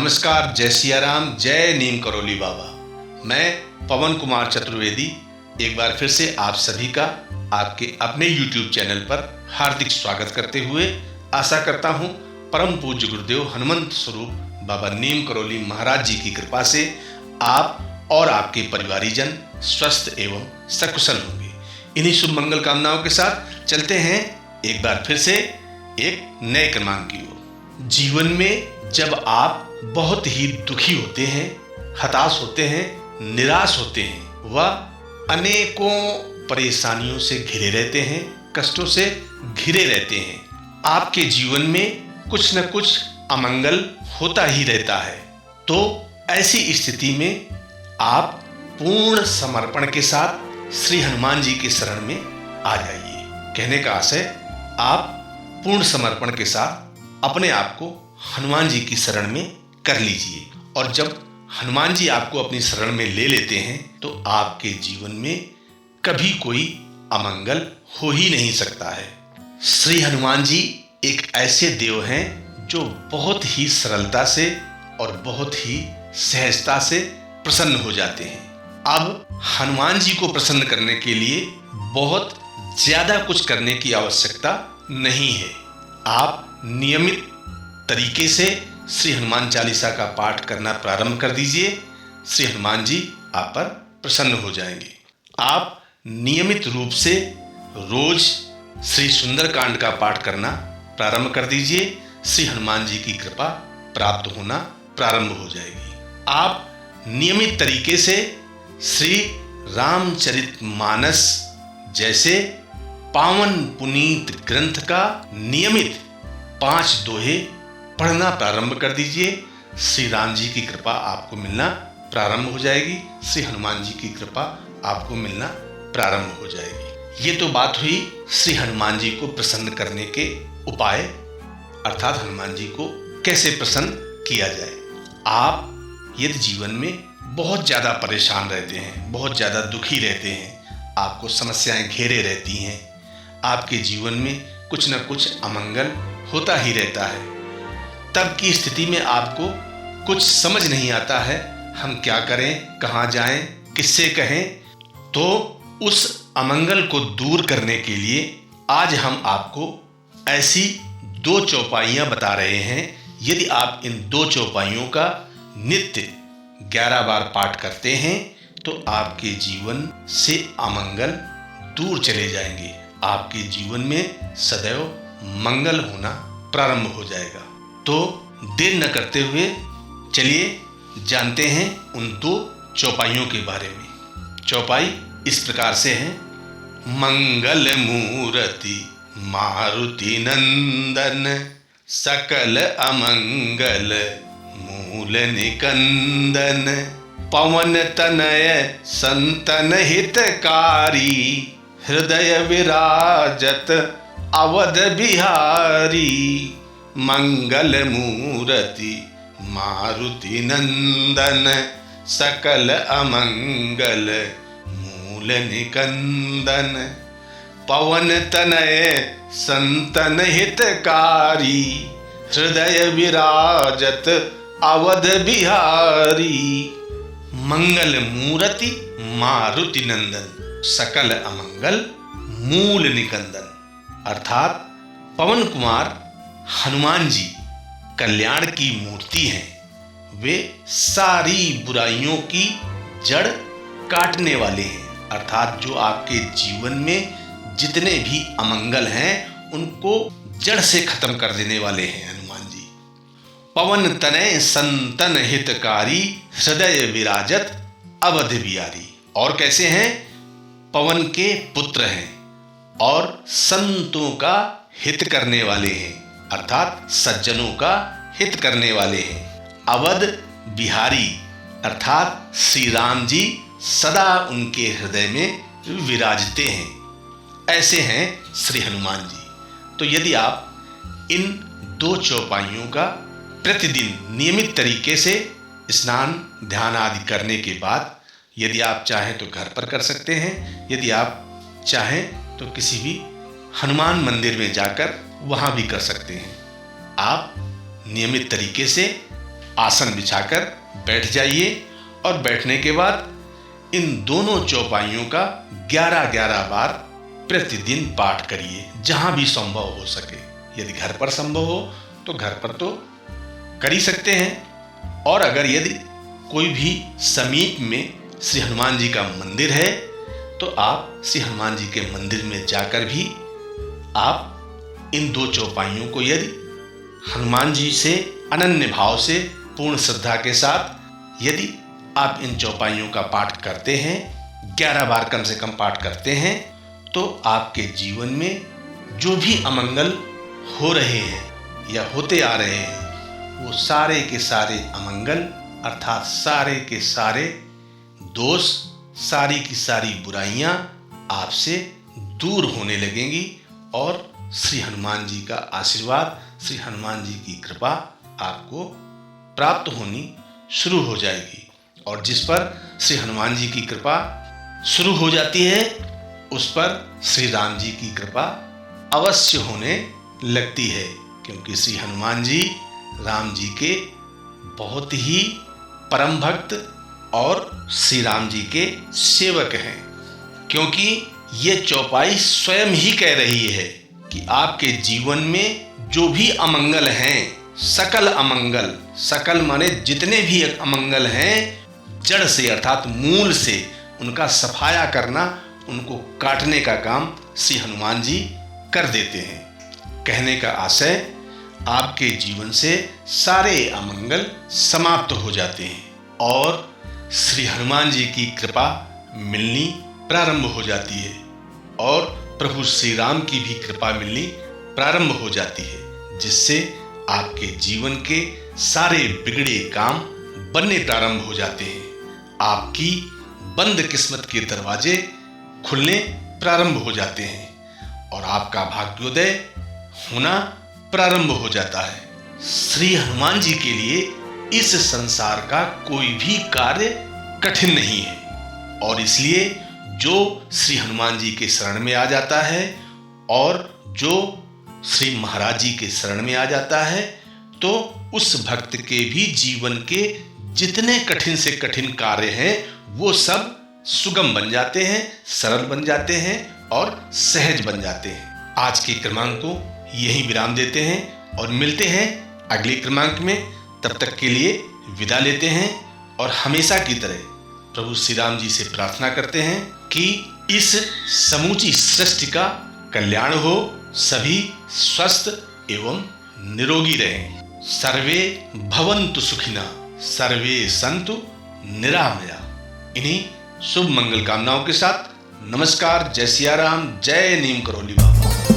नमस्कार, जय सिया राम, जय नीम करौली बाबा। मैं पवन कुमार चतुर्वेदी एक बार फिर से आप सभी का आपके अपने YouTube चैनल पर हार्दिक स्वागत करते हुए आशा करता हूँ परम पूज्य गुरुदेव हनुमंत स्वरूप बाबा नीम करौली महाराज जी की कृपा से आप और आपके परिवारीजन स्वस्थ एवं सकुशल होंगे। इन्हीं शुभ मंगल कामनाओं के साथ चलते हैं एक बार फिर से एक नए क्रमांक की ओर। जीवन में जब आप बहुत ही दुखी होते हैं, हताश होते हैं, निराश होते हैं, वह अनेकों परेशानियों से घिरे रहते हैं, कष्टों से घिरे रहते हैं, आपके जीवन में कुछ न कुछ अमंगल होता ही रहता है। तो ऐसी स्थिति में आप पूर्ण समर्पण के साथ श्री हनुमान जी के शरण में आ जाइए। कहने का आशय, आप पूर्ण समर्पण के साथ अपने आप को हनुमान जी की शरण में कर लीजिए। और जब हनुमान जी आपको अपनी शरण में ले लेते हैं तो आपके जीवन में कभी कोई अमंगल हो ही नहीं सकता है। श्री हनुमान जी एक ऐसे देव हैं जो बहुत ही सरलता से और बहुत ही सहजता से प्रसन्न हो जाते हैं। अब हनुमान जी को प्रसन्न करने के लिए बहुत ज्यादा कुछ करने की आवश्यकता नहीं है। आप नियमित तरीके से श्री हनुमान चालीसा का पाठ करना प्रारंभ कर दीजिए। श्री हनुमान जी आप पर प्रसन्न हो जाएंगे। आप नियमित रूप से रोज श्री सुंदरकांड का पाठ करना प्रारंभ कर दीजिए। श्री हनुमान जी की कृपा प्राप्त होना प्रारंभ हो जाएगी। आप नियमित तरीके से श्री रामचरितमानस जैसे पावन पुनीत ग्रंथ का नियमित 5 दोहे पढ़ना प्रारंभ कर दीजिए। श्री राम जी की कृपा आपको मिलना प्रारंभ हो जाएगी। श्री हनुमान जी की कृपा आपको मिलना प्रारंभ हो जाएगी। ये तो बात हुई श्री हनुमान जी को प्रसन्न करने के उपाय, अर्थात हनुमान जी को कैसे प्रसन्न किया जाए। आप यदि जीवन में बहुत ज़्यादा परेशान रहते हैं, बहुत ज़्यादा दुखी रहते हैं, आपको समस्याएं घेरे रहती हैं, आपके जीवन में कुछ न कुछ अमंगल होता ही रहता है, तब की स्थिति में आपको कुछ समझ नहीं आता है, हम क्या करें, कहाँ जाएं, किससे कहें। तो उस अमंगल को दूर करने के लिए आज हम आपको ऐसी 2 चौपाइयाँ बता रहे हैं। यदि आप इन 2 चौपाइयों का नित्य 11 बार पाठ करते हैं तो आपके जीवन से अमंगल दूर चले जाएंगे। आपके जीवन में सदैव मंगल होना प्रारंभ हो जाएगा। तो देर न करते हुए चलिए जानते हैं उन 2 चौपाइयों के बारे में। चौपाई इस प्रकार से है। मंगल मूर्ति मारुति नंदन, सकल अमंगल मूल निकंदन, पवन तनय संतन हितकारी, हृदय विराजत अवध बिहारी, मंगल मूर्ति मारुति नंदन, सकल अमंगल मूल निकंदन, पवन तनय संतन हितकारी, हृदय विराजत अवध बिहारी। मंगल मूर्ति मारुति नंदन, सकल अमंगल मूल निकंदन, अर्थात पवन कुमार हनुमान जी कल्याण की मूर्ति हैं। वे सारी बुराइयों की जड़ काटने वाले हैं, अर्थात जो आपके जीवन में जितने भी अमंगल हैं उनको जड़ से खत्म कर देने वाले हैं हनुमान जी। पवन तनय संतन हितकारी, हृदय विराजत अवध बिहारी। और कैसे हैं? पवन के पुत्र हैं और संतों का हित करने वाले हैं, अर्थात सज्जनों का हित करने वाले हैं। अवध बिहारी अर्थात श्री राम जी सदा उनके हृदय में विराजते हैं। ऐसे हैं श्री हनुमान जी। तो यदि आप इन 2 चौपाइयों का प्रतिदिन नियमित तरीके से स्नान ध्यान आदि करने के बाद, यदि आप चाहें तो घर पर कर सकते हैं, यदि आप चाहें तो किसी भी हनुमान मंदिर में जाकर वहां भी कर सकते हैं। आप नियमित तरीके से आसन बिछाकर बैठ जाइए और बैठने के बाद इन दोनों चौपाइयों का 11-11 बार प्रतिदिन पाठ करिए, जहां भी संभव हो सके। यदि घर पर संभव हो तो घर पर तो कर ही सकते हैं, और अगर यदि कोई भी समीप में श्री हनुमान जी का मंदिर है तो आप श्री हनुमान जी के मंदिर में जाकर भी आप इन 2 चौपाइयों को यदि हनुमान जी से अनन्य भाव से पूर्ण श्रद्धा के साथ यदि आप इन चौपाइयों का पाठ करते हैं, 11 बार कम से कम पाठ करते हैं, तो आपके जीवन में जो भी अमंगल हो रहे हैं या होते आ रहे हैं, वो सारे के सारे अमंगल अर्थात सारे के सारे दोष, सारी की सारी बुराइयां आपसे दूर होने लगेंगी और श्री हनुमान जी का आशीर्वाद, श्री हनुमान जी की कृपा आपको प्राप्त होनी शुरू हो जाएगी। और जिस पर श्री हनुमान जी की कृपा शुरू हो जाती है, उस पर श्री राम जी की कृपा अवश्य होने लगती है, क्योंकि श्री हनुमान जी राम जी के बहुत ही परम भक्त और श्री राम जी के सेवक हैं। क्योंकि ये चौपाई स्वयं ही कह रही है कि आपके जीवन में जो भी अमंगल हैं, सकल अमंगल, सकल माने जितने भी अमंगल हैं, जड़ से अर्थात मूल से उनका सफाया करना, उनको काटने का काम श्री हनुमान जी कर देते हैं। कहने का आशय, आपके जीवन से सारे अमंगल समाप्त हो जाते हैं और श्री हनुमान जी की कृपा मिलनी प्रारंभ हो जाती है और प्रभु श्री राम की भी कृपा मिलनी प्रारंभ हो जाती है, जिससे आपके जीवन के सारे बिगड़े काम बनने प्रारंभ हो जाते हैं। आपकी बंद किस्मत के दरवाजे खुलने प्रारंभ हो जाते हैं और आपका भाग्योदय होना प्रारंभ हो जाता है। श्री हनुमान जी के लिए इस संसार का कोई भी कार्य कठिन नहीं है और इसलिए जो श्री हनुमान जी के शरण में आ जाता है और जो श्री महाराज जी के शरण में आ जाता है, तो उस भक्त के भी जीवन के जितने कठिन से कठिन कार्य हैं वो सब सुगम बन जाते हैं, सरल बन जाते हैं और सहज बन जाते हैं। आज के क्रमांक को यहीं विराम देते हैं और मिलते हैं अगले क्रमांक में। तब तक के लिए विदा लेते हैं और हमेशा की तरह प्रभु श्री राम जी से प्रार्थना करते हैं कि इस समूची सृष्टि का कल्याण हो, सभी स्वस्थ एवं निरोगी रहें। सर्वे भवन्तु सुखिना, सर्वे सन्तु निरामया। इन्हीं शुभ मंगल कामनाओं के साथ नमस्कार। जय सिया राम, जय नीम करोली बाबा।